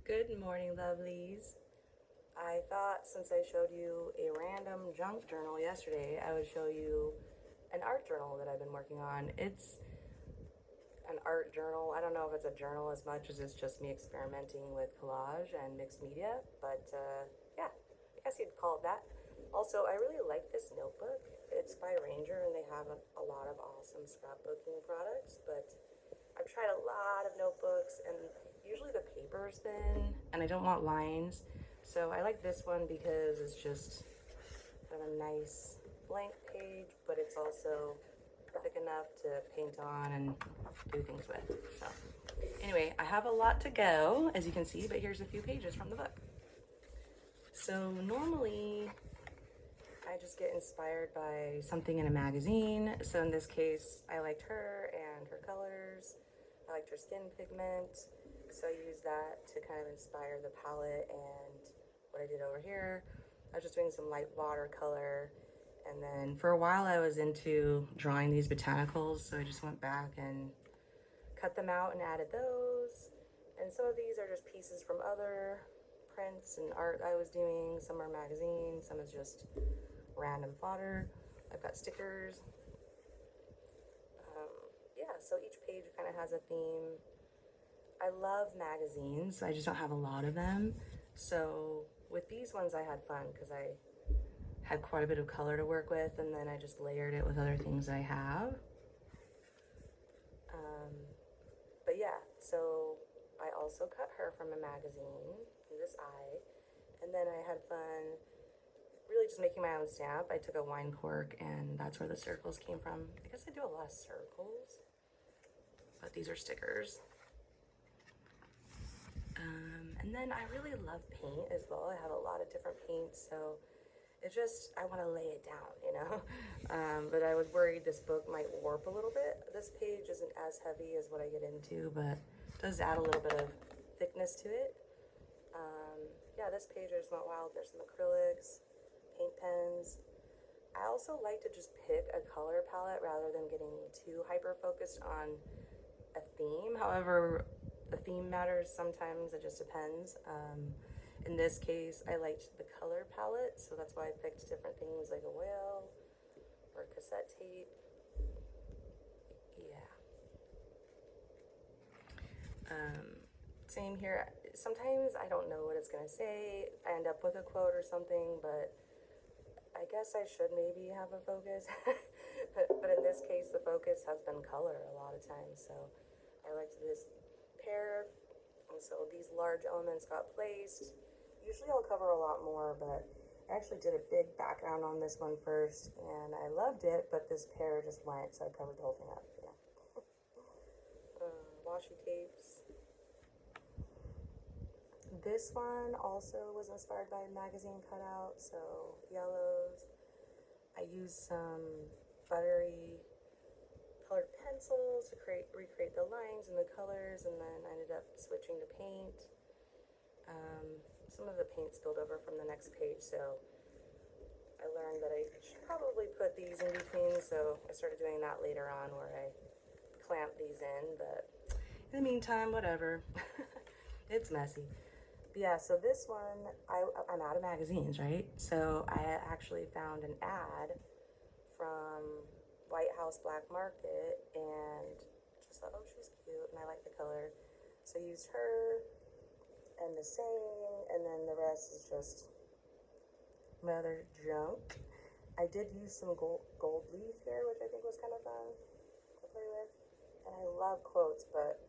Good morning, lovelies. I thought since I showed you a random junk journal yesterday, I would show you an art journal that I've been working on. It's an art journal. I don't know if it's a journal as much as it's just me experimenting with collage and mixed media, but yeah, I guess you'd call it that. Also, I really like this notebook. It's by Ranger and they have a lot of awesome scrapbooking products, but I've tried a lot of notebooks and usually the paper is thin and I don't want lines. So I like this one because it's just kind of a nice blank page, but it's also thick enough to paint on and do things with. So anyway, I have a lot to go, as you can see, but here's a few pages from the book. So normally I just get inspired by something in a magazine. So in this case, I liked her and her colors. I liked her skin pigment. So I used that to kind of inspire the palette and what I did over here. I was just doing some light watercolor. And then for a while I was into drawing these botanicals. So I just went back and cut them out and added those. And some of these are just pieces from other prints and art I was doing. Some are magazines, some is just random fodder. I've got stickers. Yeah, so each page kind of has a theme. I love magazines. I just don't have a lot of them. So with these ones I had fun because I had quite a bit of color to work with, and then I just layered it with other things I have. But yeah, so I also cut her from a magazine, this eye, and then I had fun really just making my own stamp. I took a wine cork and that's where the circles came from. I guess I do a lot of circles, but these are stickers. And then I really love paint as well. I have a lot of different paints, so it's just, I want to lay it down, you know? But I was worried this book might warp a little bit. This page isn't as heavy as what I get into, but it does add a little bit of thickness to it. Yeah, this page I just went wild. There's some acrylics, paint pens. I also like to just pick a color palette rather than getting too hyper focused on a theme. However, the theme matters sometimes, it just depends. In this case, I liked the color palette, so that's why I picked different things like a whale or cassette tape. Yeah. Same here. Sometimes I don't know what it's gonna say. I end up with a quote or something, but I guess I should maybe have a focus. but in this case, the focus has been color a lot of times. So I liked this pair. And so these large elements got placed. Usually I'll cover a lot more, but I actually did a big background on this one first, and I loved it, but this pair just went, so I covered the whole thing up. Yeah. Washi tapes. This one also was inspired by a magazine cutout, so yellows. I used some buttery colored pencils to recreate the lines and the colors, and then I ended up switching to paint. Some of the paint spilled over from the next page, so I learned that I should probably put these in between, so I started doing that later on where I clamp these in, but in the meantime, whatever. It's messy. But yeah, so this one, I'm out of magazines, right? So I actually found an ad from White House Black Market and just thought, oh, she's cute and I like the color. So I used her and the saying, and then the rest is just my other junk. I did use some gold leaf here, which I think was kind of fun to play with. And I love quotes, but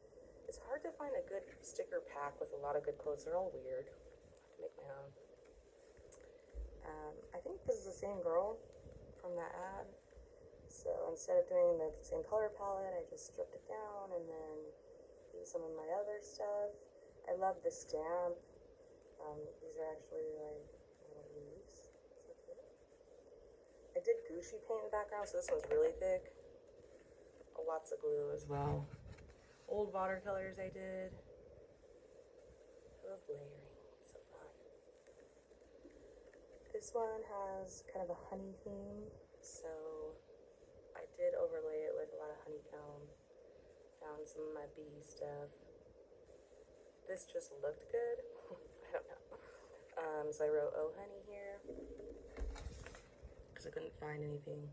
it's hard to find a good sticker pack with a lot of good quotes. They're all weird. I have to make my own. I think this is the same girl from that ad. So instead of doing the same color palette, I just stripped it down and then used some of my other stuff. I love the stamp. These are actually like little leaves. So cute. I did Gucci paint in the background, so this one's really thick. Lots of glue as well. Old watercolors I did. Love layering, so fun. This one has kind of a honey theme, so I did overlay it with a lot of honeycomb. Found some of my bee stuff. this just looked good. I don't know. So I wrote "Oh honey" here because I couldn't find anything.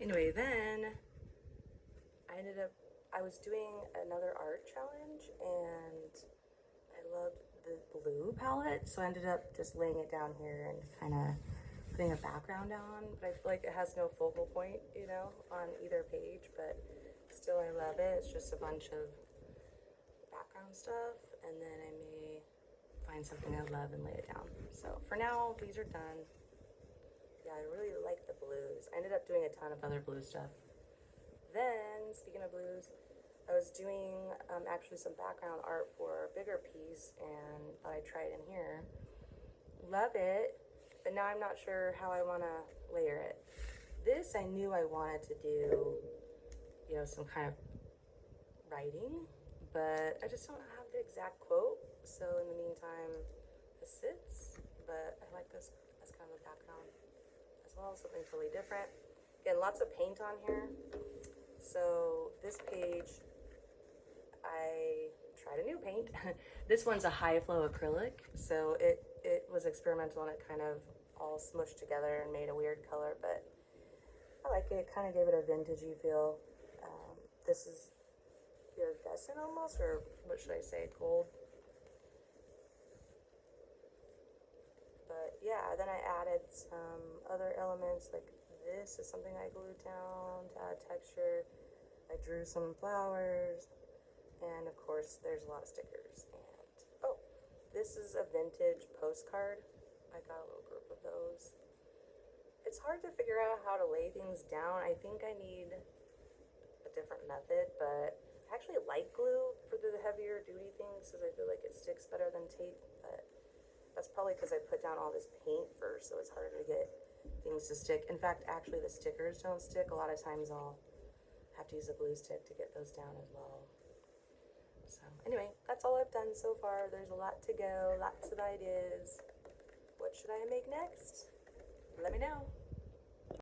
Anyway, then I was doing another art challenge and I loved the blue palette, so I ended up just laying it down here and kind of putting a background on, but I feel like it has no focal point, you know, on either page, but still I love it. It's just a bunch of background stuff, and then I may find something I love and lay it down. So for now, these are done. Yeah, I really like the blues. I ended up doing a ton of other blue stuff. Then, speaking of blues, I was doing actually some background art for a bigger piece, and I tried in here. Love it, but now I'm not sure how I want to layer it. This I knew I wanted to do, you know, some kind of writing, but I just don't have the exact quote. So in the meantime, this sits, but I like this as kind of a background as well, something totally different. Again, lots of paint on here. So this page, I tried a new paint. This one's a high flow acrylic, so it was experimental and it kind of all smushed together and made a weird color, but I like it. It kind of gave it a vintagey feel. This is iridescent almost, or what should I say, gold. But yeah, then I added some other elements, like this is something I glued down to add texture. I drew some flowers, and of course there's a lot of stickers. And oh, this is a vintage postcard. I got a little group of those. It's hard to figure out how to lay things down. I think I need a different method, but I actually like glue for the heavier duty things because I feel like it sticks better than tape, but that's probably because I put down all this paint first, so it's harder to get things to stick. In fact, actually the stickers don't stick. A lot of times I'll have to use a glue stick to get those down as well. So anyway, that's all I've done so far. There's a lot to go, lots of ideas. What should I make next? Let me know.